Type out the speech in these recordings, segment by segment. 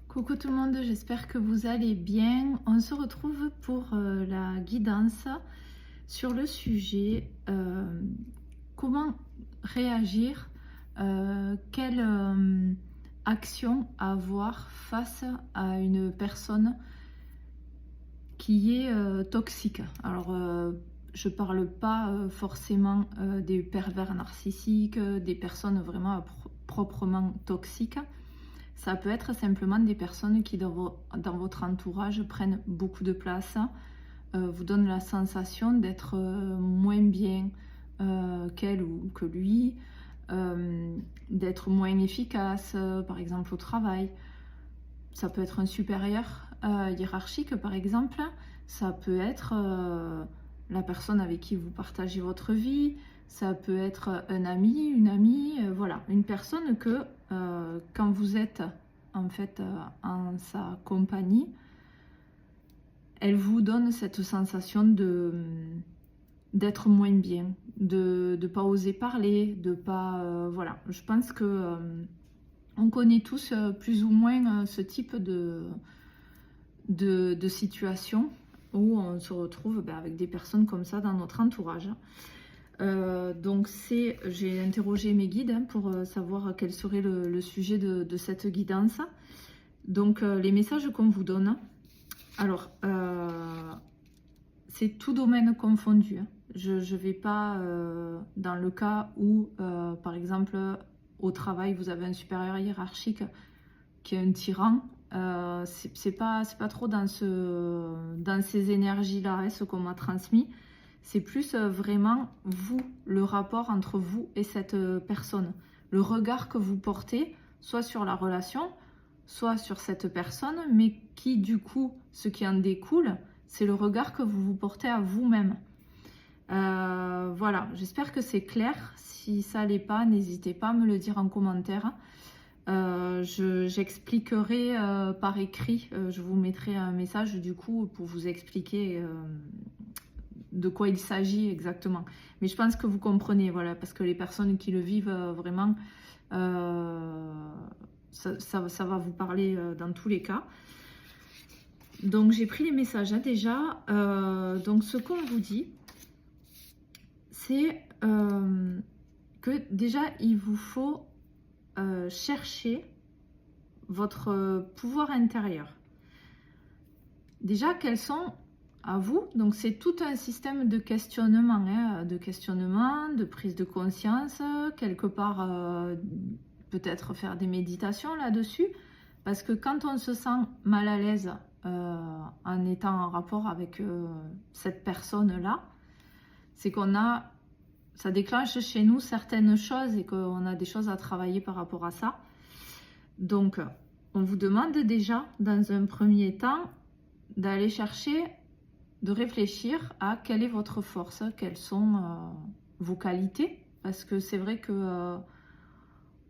Coucou tout le monde, j'espère que vous allez bien. On se retrouve pour la guidance sur le sujet comment réagir, quelle action avoir face à une personne qui est toxique. Alors, je parle pas forcément des pervers narcissiques, des personnes vraiment proprement toxiques. Ça peut être simplement des personnes qui, dans votre entourage, prennent beaucoup de place, vous donnent la sensation d'être moins bien qu'elle ou que lui, d'être moins efficace, par exemple au travail. Ça peut être un supérieur hiérarchique, par exemple. Ça peut être la personne avec qui vous partagez votre vie. Ça peut être un ami, une amie, voilà, une personne que quand vous êtes en fait en sa compagnie, elle vous donne cette sensation d'être moins bien, de ne pas oser parler, de pas voilà. Je pense que on connaît tous plus ou moins ce type de situation où on se retrouve avec des personnes comme ça dans notre entourage. Donc j'ai interrogé mes guides pour savoir quel serait le sujet de cette guidance. Donc les messages qu'on vous donne, alors c'est tout domaine confondu. Je ne vais pas dans le cas où par exemple au travail vous avez un supérieur hiérarchique qui est un tyran. C'est pas trop dans ces énergies-là, ce qu'on m'a transmis. C'est plus vraiment vous, le rapport entre vous et cette personne. Le regard que vous portez, soit sur la relation, soit sur cette personne, mais qui du coup, ce qui en découle, c'est le regard que vous vous portez à vous-même. Voilà, j'espère que c'est clair. Si ça l'est pas, n'hésitez pas à me le dire en commentaire. J'expliquerai par écrit, je vous mettrai un message du coup pour vous expliquer de quoi il s'agit exactement. Mais je pense que vous comprenez, voilà, parce que les personnes qui le vivent vraiment, ça va vous parler dans tous les cas. Donc j'ai pris les messages déjà. Donc ce qu'on vous dit, c'est que déjà il vous faut chercher votre pouvoir intérieur. Déjà, quels sont à vous, donc c'est tout un système de questionnement, de prise de conscience, quelque part peut-être faire des méditations là-dessus, parce que quand on se sent mal à l'aise en étant en rapport avec cette personne-là, c'est ça déclenche chez nous certaines choses et qu'on a des choses à travailler par rapport à ça. Donc, on vous demande déjà, dans un premier temps, d'aller chercher, de réfléchir à quelle est votre force, quelles sont vos qualités, parce que c'est vrai que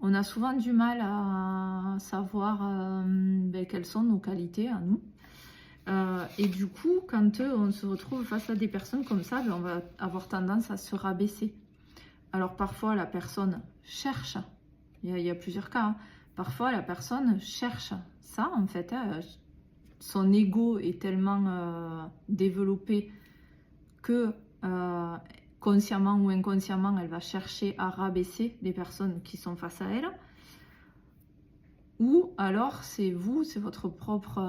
on a souvent du mal à savoir quelles sont nos qualités à nous. Et du coup, quand on se retrouve face à des personnes comme ça, on va avoir tendance à se rabaisser. Alors parfois, la personne cherche, il y a plusieurs cas, hein. Parfois, la personne cherche ça, en fait. Son ego est tellement développé que consciemment ou inconsciemment, elle va chercher à rabaisser les personnes qui sont face à elle. Ou alors, c'est vous, c'est votre propre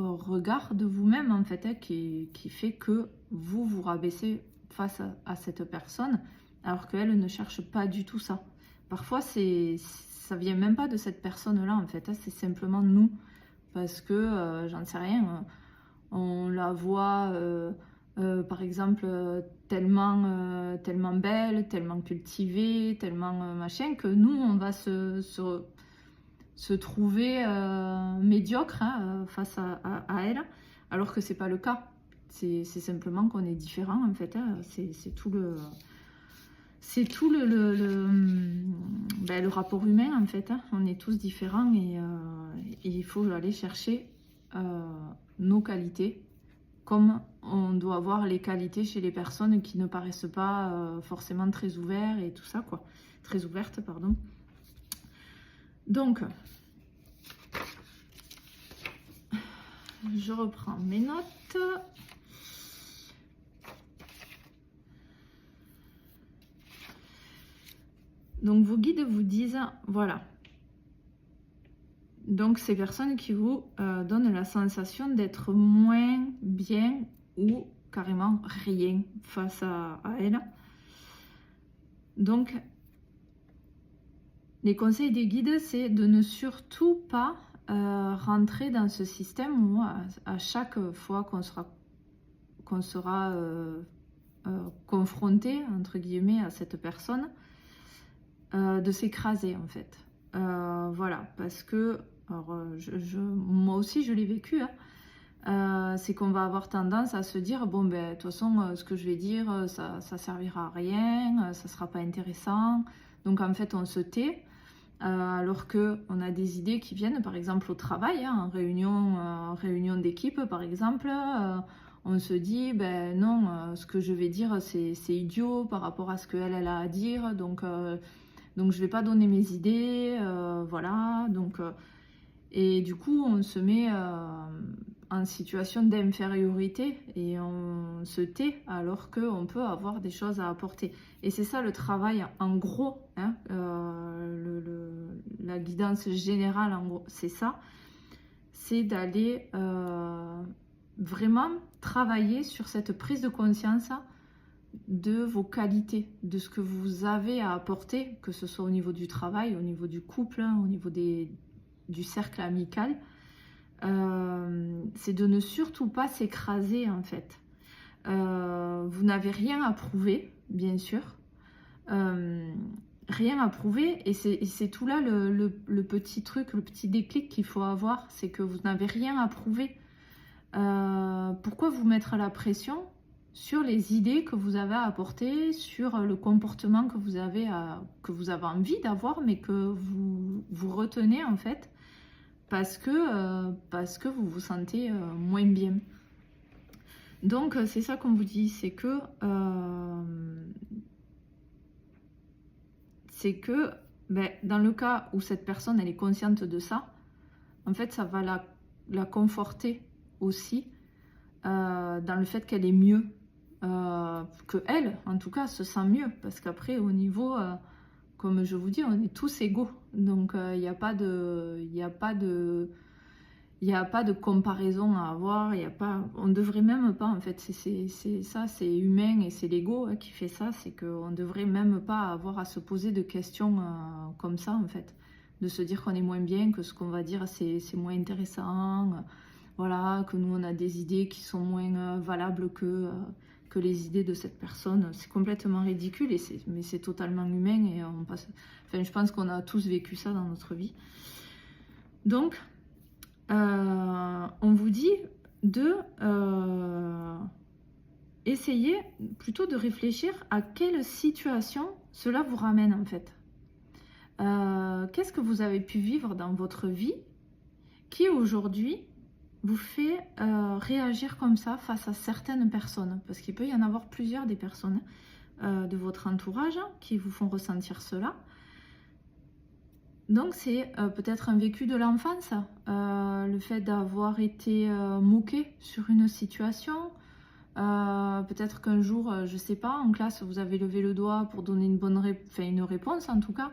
regard de vous-même, en fait, qui fait que vous vous rabaissez face à cette personne, alors qu'elle ne cherche pas du tout ça. Parfois, ça vient même pas de cette personne-là, en fait, c'est simplement nous. Parce que, j'en sais rien, on la voit, par exemple, tellement belle, tellement cultivée, tellement machin, que nous, on va se trouver médiocre face à elle, alors que c'est pas le cas. C'est simplement qu'on est différent, en fait, hein. C'est tout le rapport humain, en fait, hein. On est tous différents et il faut aller chercher nos qualités, comme on doit voir les qualités chez les personnes qui ne paraissent pas forcément très ouvertes et tout ça, quoi. Très ouvertes, pardon. Donc, je reprends mes notes. Donc vos guides vous disent, voilà. Donc ces personnes qui vous donnent la sensation d'être moins bien ou carrément rien face à elles. Donc les conseils des guides, c'est de ne surtout pas rentrer dans ce système où à chaque fois qu'on sera confronté, entre guillemets, à cette personne, de s'écraser en fait. Voilà, parce que alors, moi aussi je l'ai vécu, hein, c'est qu'on va avoir tendance à se dire bon ben de toute façon ce que je vais dire ça servira à rien, ça sera pas intéressant, donc en fait on se tait, alors que on a des idées qui viennent par exemple au travail, hein, en réunion d'équipe par exemple, on se dit ben non, ce que je vais dire c'est idiot par rapport à ce qu'elle a à dire, donc je vais pas donner mes idées, voilà, donc et du coup on se met en situation d'infériorité et on se tait alors qu'on peut avoir des choses à apporter. Et c'est ça le travail en gros, hein, la guidance générale en gros, c'est ça, c'est d'aller vraiment travailler sur cette prise de conscience de vos qualités, de ce que vous avez à apporter, que ce soit au niveau du travail, au niveau du couple, au niveau du cercle amical. C'est de ne surtout pas s'écraser en fait. Vous n'avez rien à prouver, bien sûr. Rien à prouver, et c'est tout là le petit truc, le petit déclic qu'il faut avoir, c'est que vous n'avez rien à prouver. Pourquoi vous mettre la pression sur les idées que vous avez à apporter, sur le comportement que vous avez envie d'avoir, mais que vous retenez en fait, parce que vous vous sentez moins bien. Donc c'est ça qu'on vous dit, c'est que dans le cas où cette personne elle est consciente de ça, en fait ça va la conforter aussi dans le fait qu'elle est mieux, que elle en tout cas se sent mieux, parce qu'après au niveau comme je vous dis, on est tous égaux, donc il n'y a pas de comparaison à avoir, on ne devrait même pas en fait, c'est ça, c'est humain et c'est l'ego qui fait ça, c'est qu'on ne devrait même pas avoir à se poser de questions comme ça en fait, de se dire qu'on est moins bien, que ce qu'on va dire c'est moins intéressant, voilà, que nous on a des idées qui sont moins valables que les idées de cette personne. C'est complètement ridicule, mais c'est totalement humain et je pense qu'on a tous vécu ça dans notre vie. Donc on vous dit de essayer plutôt de réfléchir à quelle situation cela vous ramène en fait. Qu'est-ce que vous avez pu vivre dans votre vie qui aujourd'hui vous fait réagir comme ça face à certaines personnes, parce qu'il peut y en avoir plusieurs des personnes de votre entourage qui vous font ressentir cela. Donc c'est peut-être un vécu de l'enfance, le fait d'avoir été moqué sur une situation, peut-être qu'un jour, je sais pas, en classe vous avez levé le doigt pour donner une réponse en tout cas,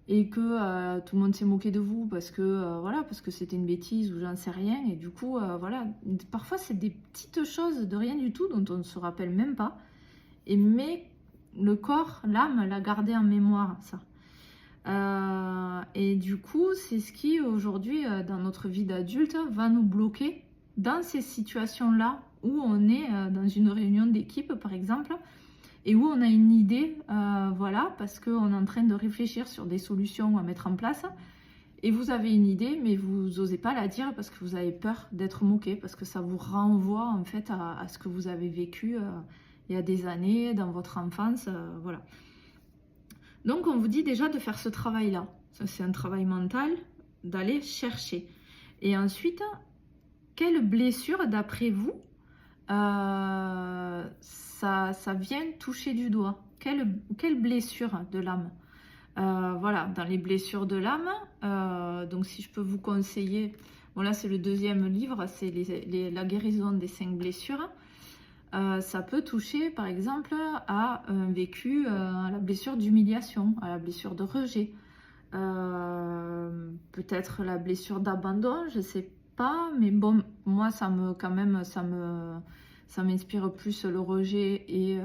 et que tout le monde s'est moqué de vous parce que c'était une bêtise ou j'en sais rien, et du coup voilà, parfois c'est des petites choses de rien du tout dont on ne se rappelle même pas, mais le corps, l'âme l'a gardé en mémoire ça. Et du coup c'est ce qui aujourd'hui dans notre vie d'adulte va nous bloquer dans ces situations là où on est dans une réunion d'équipe par exemple, et où on a une idée, voilà, parce qu'on est en train de réfléchir sur des solutions à mettre en place, et vous avez une idée, mais vous n'osez pas la dire parce que vous avez peur d'être moqué, parce que ça vous renvoie en fait à ce que vous avez vécu il y a des années, dans votre enfance, voilà. Donc on vous dit déjà de faire ce travail-là, ça c'est un travail mental, d'aller chercher. Et ensuite, quelle blessure d'après vous ça vient toucher du doigt? Quelle blessure de l'âme? Voilà, dans les blessures de l'âme. Donc si je peux vous conseiller, bon là c'est le deuxième livre, c'est la guérison des 5 blessures. Ça peut toucher par exemple à un vécu, à la blessure d'humiliation, à la blessure de rejet, peut-être la blessure d'abandon, je sais pas, mais bon, moi ça m'inspire plus le rejet et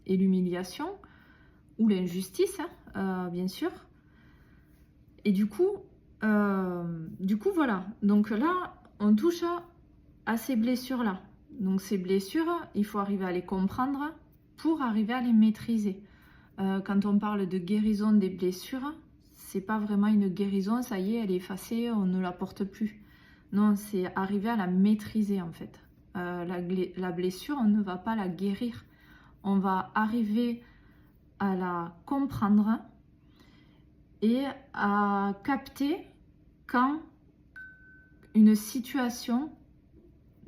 l'humiliation ou l'injustice, hein, bien sûr. Et du coup voilà, donc là on touche à ces blessures là. Donc ces blessures, il faut arriver à les comprendre pour arriver à les maîtriser. Quand on parle de guérison des blessures, c'est pas vraiment une guérison, ça y est, elle est effacée, on ne la porte plus. Non, c'est arriver à la maîtriser en fait. La blessure, on ne va pas la guérir. On va arriver à la comprendre et à capter quand une situation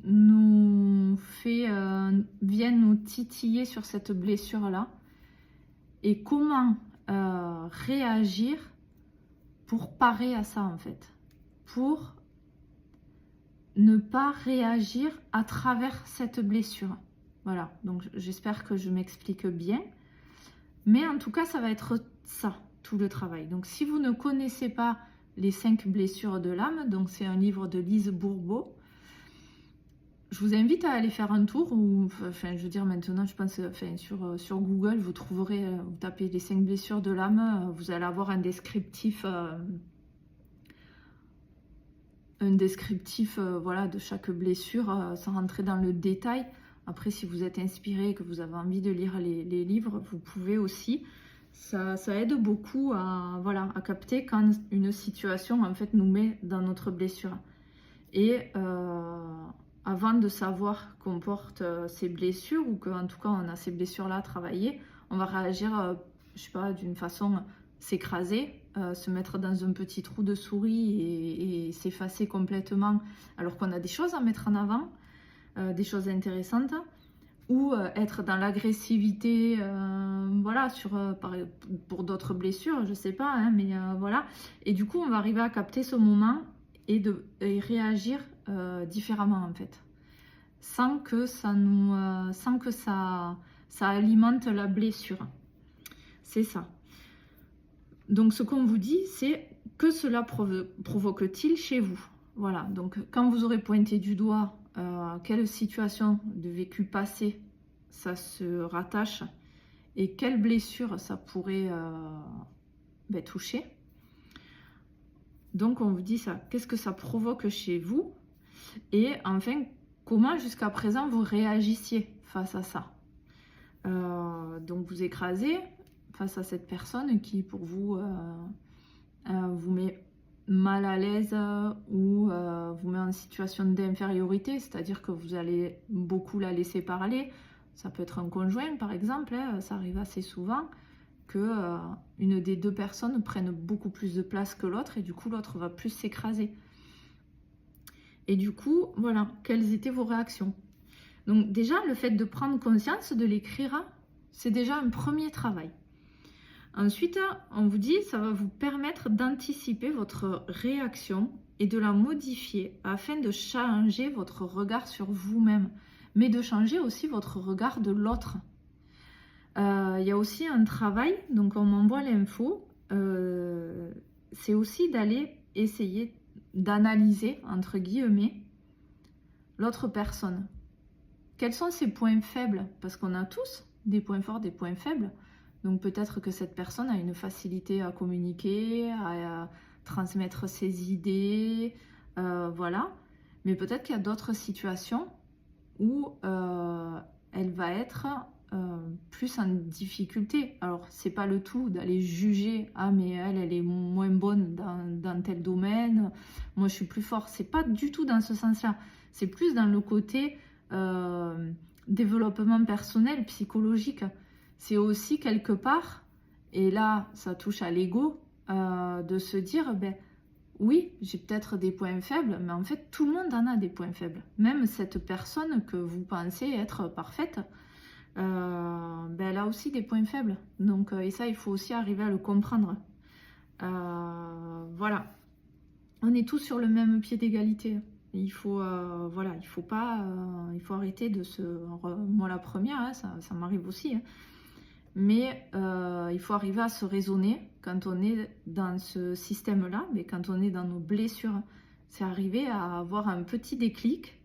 nous vient nous titiller sur cette blessure-là et comment réagir pour parer à ça en fait, pour ne pas réagir à travers cette blessure. Voilà, donc j'espère que je m'explique bien, mais en tout cas ça va être ça, tout le travail. Donc si vous ne connaissez pas les 5 blessures de l'âme, donc c'est un livre de Lise Bourbeau, je vous invite à aller faire un tour, ou enfin je veux dire maintenant je pense sur Google vous trouverez, vous tapez les 5 blessures de l'âme, vous allez avoir un descriptif voilà, de chaque blessure sans rentrer dans le détail. Après si vous êtes inspiré, que vous avez envie de lire les livres, vous pouvez aussi. Ça aide beaucoup à, voilà, à capter quand une situation en fait nous met dans notre blessure. Et avant de savoir qu'on porte ces blessures, ou qu'en tout cas on a ces blessures-là à travailler, on va réagir, je sais pas, d'une façon s'écraser, se mettre dans un petit trou de souris et s'effacer complètement, alors qu'on a des choses à mettre en avant, des choses intéressantes, ou être dans l'agressivité, voilà, pour d'autres blessures, je sais pas, hein, mais voilà. Et du coup, on va arriver à capter ce moment et réagir différemment en fait, sans que ça alimente la blessure. C'est ça. Donc ce qu'on vous dit, c'est que cela provoque-t-il chez vous. Voilà, donc quand vous aurez pointé du doigt quelle situation de vécu passé ça se rattache et quelle blessure ça pourrait toucher. Donc on vous dit ça, qu'est-ce que ça provoque chez vous, et enfin comment jusqu'à présent vous réagissiez face à ça. Donc vous écrasez face à cette personne qui pour vous vous met mal à l'aise ou vous met en situation d'infériorité, c'est-à-dire que vous allez beaucoup la laisser parler. Ça peut être un conjoint par exemple, hein, ça arrive assez souvent que une des deux personnes prenne beaucoup plus de place que l'autre et du coup l'autre va plus s'écraser. Et du coup, voilà, quelles étaient vos réactions? Donc déjà, le fait de prendre conscience, de l'écrire, c'est déjà un premier travail. Ensuite, on vous dit, ça va vous permettre d'anticiper votre réaction et de la modifier afin de changer votre regard sur vous-même, mais de changer aussi votre regard de l'autre. Il y a aussi un travail, donc on m'envoie l'info, c'est aussi d'aller essayer d'analyser, entre guillemets, l'autre personne. Quels sont ses points faibles? Parce qu'on a tous des points forts, des points faibles. Donc peut-être que cette personne a une facilité à communiquer, à transmettre ses idées, voilà. Mais peut-être qu'il y a d'autres situations où elle va être plus en difficulté. Alors c'est pas le tout d'aller juger, ah mais elle est moins bonne dans tel domaine, moi je suis plus fort. C'est pas du tout dans ce sens-là. C'est plus dans le côté développement personnel, psychologique. C'est aussi quelque part, et là ça touche à l'ego, de se dire, ben oui, j'ai peut-être des points faibles, mais en fait tout le monde en a des points faibles. Même cette personne que vous pensez être parfaite, ben, elle a aussi des points faibles. Donc, et ça, il faut aussi arriver à le comprendre. Voilà. On est tous sur le même pied d'égalité. Il faut, voilà, il faut pas, il faut arrêter de se... Moi, la première, hein, ça m'arrive aussi. Hein. Mais il faut arriver à se raisonner quand on est dans ce système-là, mais quand on est dans nos blessures. C'est arriver à avoir un petit déclic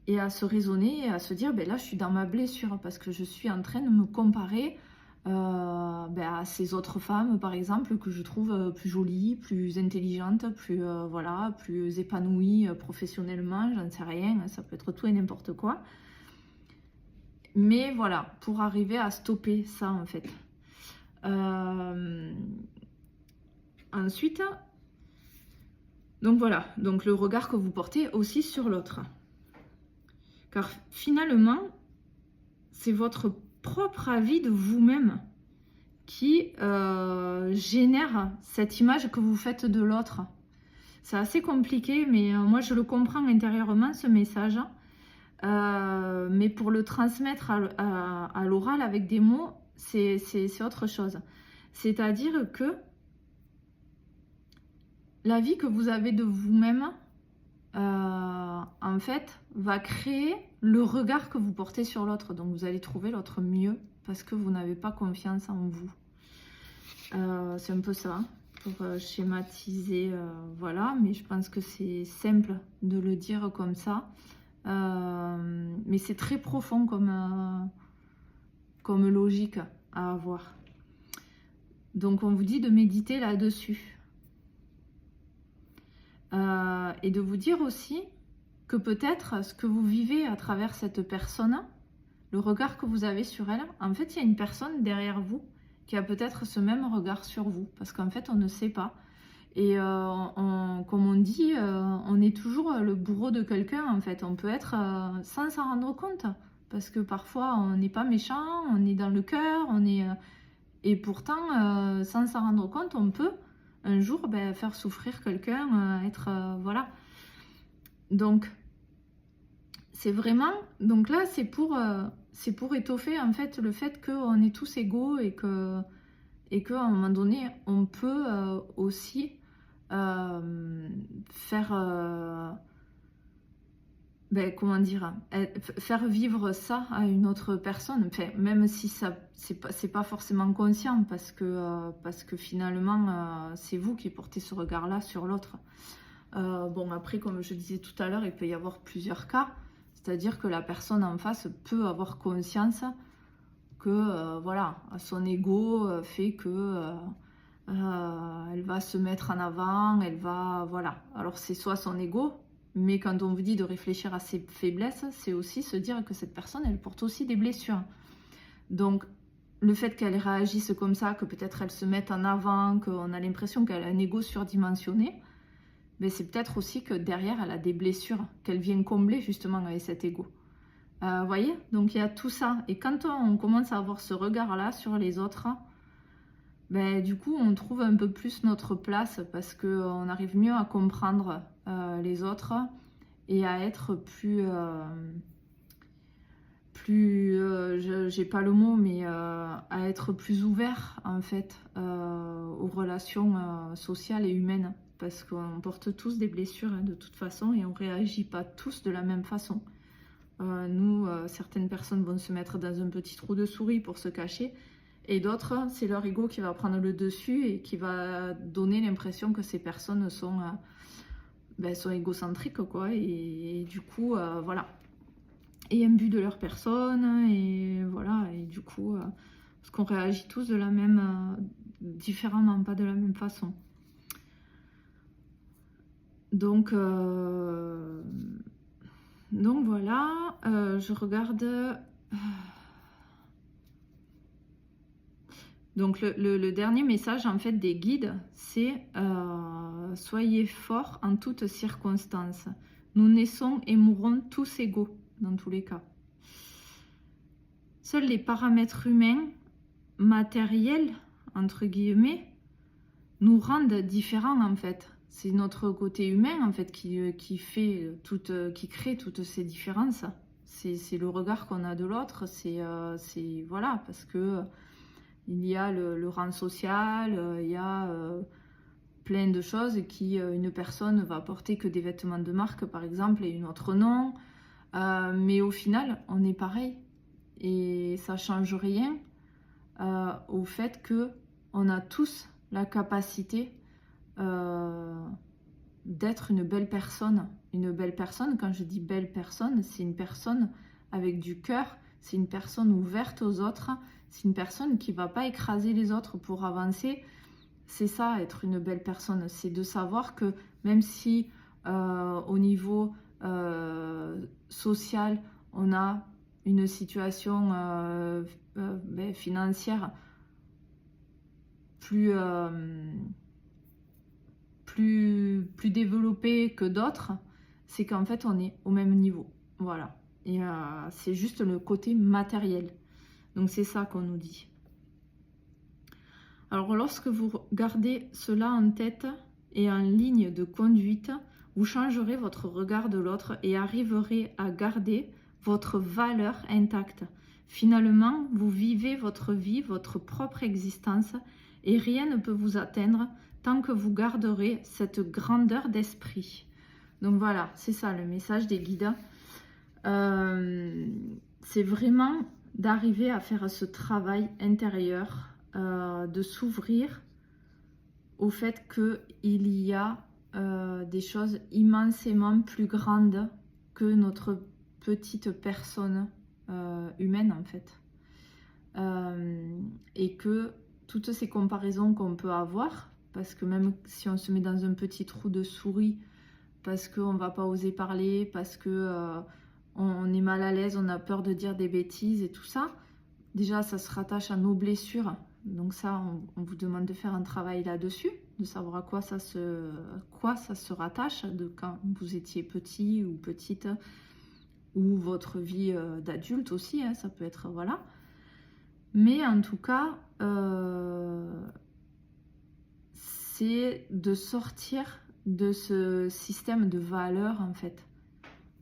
et à se raisonner et à se dire, ben là, je suis dans ma blessure parce que je suis en train de me comparer à ces autres femmes, par exemple, que je trouve plus jolies, plus intelligentes, plus, voilà, plus épanouies professionnellement, j'en sais rien, ça peut être tout et n'importe quoi. Mais voilà, pour arriver à stopper ça, en fait. Ensuite, donc voilà, donc le regard que vous portez aussi sur l'autre. Car finalement, c'est votre propre avis de vous-même qui génère cette image que vous faites de l'autre. C'est assez compliqué, mais moi je le comprends intérieurement, ce message. Mais pour le transmettre à l'oral avec des mots, c'est autre chose. C'est-à-dire que la vie que vous avez de vous-même, en fait, va créer le regard que vous portez sur l'autre. Donc vous allez trouver l'autre mieux parce que vous n'avez pas confiance en vous. C'est un peu ça, pour schématiser, voilà. Mais je pense que c'est simple de le dire comme ça. Mais c'est très profond comme logique à avoir. Donc on vous dit de méditer là-dessus. Et de vous dire aussi que peut-être ce que vous vivez à travers cette personne, le regard que vous avez sur elle, en fait il y a une personne derrière vous qui a peut-être ce même regard sur vous, parce qu'en fait on ne sait pas. Et comme on dit, on est toujours le bourreau de quelqu'un, en fait. On peut être sans s'en rendre compte, parce que parfois on n'est pas méchant, on est dans le cœur, et pourtant, sans s'en rendre compte, on peut un jour faire souffrir quelqu'un, voilà. Donc, c'est vraiment... Donc là, c'est pour étoffer, en fait, le fait qu'on est tous égaux et qu'à un moment donné, on peut aussi faire... comment dire, faire vivre ça à une autre personne, enfin, même si ça c'est pas forcément conscient, parce que finalement c'est vous qui portez ce regard-là sur l'autre. Bon, après, comme je disais tout à l'heure, il peut y avoir plusieurs cas, c'est-à-dire que la personne en face peut avoir conscience que voilà, son ego fait que elle va se mettre en avant, elle va, voilà. Alors c'est soit son ego, mais quand on vous dit de réfléchir à ses faiblesses, c'est aussi se dire que cette personne, elle porte aussi des blessures. Donc, le fait qu'elle réagisse comme ça, que peut-être elle se mette en avant, qu'on a l'impression qu'elle a un ego surdimensionné, ben c'est peut-être aussi que derrière, elle a des blessures qu'elle vient combler justement avec cet ego. Vous voyez? Donc, il y a tout ça. Et quand on commence à avoir ce regard-là sur les autres, ben, du coup, on trouve un peu plus notre place parce qu'on arrive mieux à comprendre les autres et à être j'ai pas le mot, mais à être plus ouvert en fait aux relations sociales et humaines, parce qu'on porte tous des blessures de toute façon et on réagit pas tous de la même façon. Nous, certaines personnes vont se mettre dans un petit trou de souris pour se cacher. Et d'autres, c'est leur ego qui va prendre le dessus et qui va donner l'impression que ces personnes sont égocentriques, quoi. Et du coup, voilà. Et imbus de leur personne, et voilà. Et du coup, parce qu'on réagit tous de la même, différemment, pas de la même façon. Donc voilà, je regarde... Donc le dernier message en fait des guides, c'est soyez forts en toutes circonstances. Nous naissons et mourrons tous égaux dans tous les cas. Seuls les paramètres humains, matériels, entre guillemets, nous rendent différents en fait. C'est notre côté humain en fait qui crée toutes ces différences. c'est le regard qu'on a de l'autre, voilà, parce que il y a le rang social, il y a plein de choses qui, une personne va porter que des vêtements de marque par exemple et une autre non, mais au final on est pareil et ça change rien au fait que on a tous la capacité d'être une belle personne. Une belle personne, quand je dis belle personne, c'est une personne avec du cœur, c'est une personne ouverte aux autres, c'est une personne qui ne va pas écraser les autres pour avancer. C'est ça, être une belle personne, c'est de savoir que même si au niveau social, on a une situation financière plus développée que d'autres, c'est qu'en fait on est au même niveau. Voilà. Et c'est juste le côté matériel. Donc c'est ça qu'on nous dit. Alors lorsque vous gardez cela en tête et en ligne de conduite, vous changerez votre regard de l'autre et arriverez à garder votre valeur intacte. Finalement, vous vivez votre vie, votre propre existence et rien ne peut vous atteindre tant que vous garderez cette grandeur d'esprit. Donc voilà, c'est ça le message des guides. C'est vraiment d'arriver à faire ce travail intérieur, de s'ouvrir au fait qu'il y a des choses immensément plus grandes que notre petite personne humaine en fait. Et que toutes ces comparaisons qu'on peut avoir, parce que même si on se met dans un petit trou de souris, parce qu'on ne va pas oser parler, parce que on est mal à l'aise, on a peur de dire des bêtises et tout ça, déjà ça se rattache à nos blessures. Donc ça, on vous demande de faire un travail là-dessus, de savoir à quoi ça se rattache, de quand vous étiez petit ou petite, ou votre vie d'adulte aussi, hein, ça peut être, voilà. Mais en tout cas, c'est de sortir de ce système de valeurs en fait.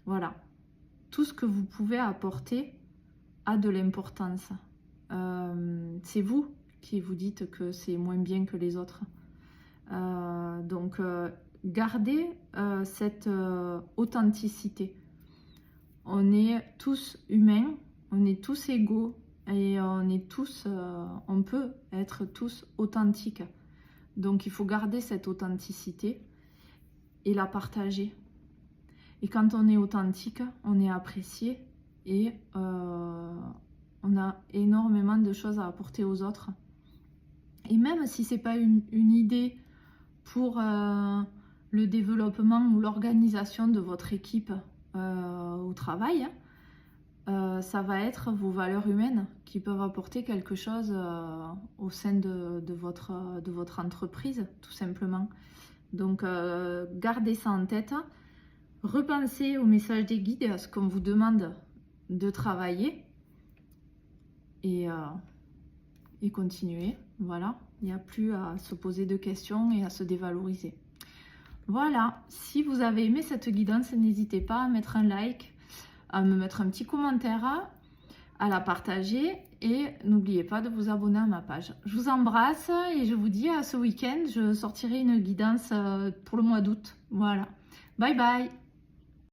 Voilà. Tout ce que vous pouvez apporter a de l'importance. C'est vous qui vous dites que c'est moins bien que les autres. Donc, gardez cette authenticité. On est tous humains, on est tous égaux et on peut être tous authentiques. Donc, il faut garder cette authenticité et la partager. Et quand on est authentique, on est apprécié et on a énormément de choses à apporter aux autres. Et même si ce n'est pas une idée pour le développement ou l'organisation de votre équipe au travail, ça va être vos valeurs humaines qui peuvent apporter quelque chose au sein de votre entreprise, tout simplement. Donc, gardez ça en tête. Repensez au message des guides et à ce qu'on vous demande de travailler. Et continuez. Voilà, il n'y a plus à se poser de questions et à se dévaloriser. Voilà, si vous avez aimé cette guidance, n'hésitez pas à mettre un like, à me mettre un petit commentaire, à la partager et n'oubliez pas de vous abonner à ma page. Je vous embrasse et je vous dis à ce week-end, je sortirai une guidance pour le mois d'août. Voilà, bye bye.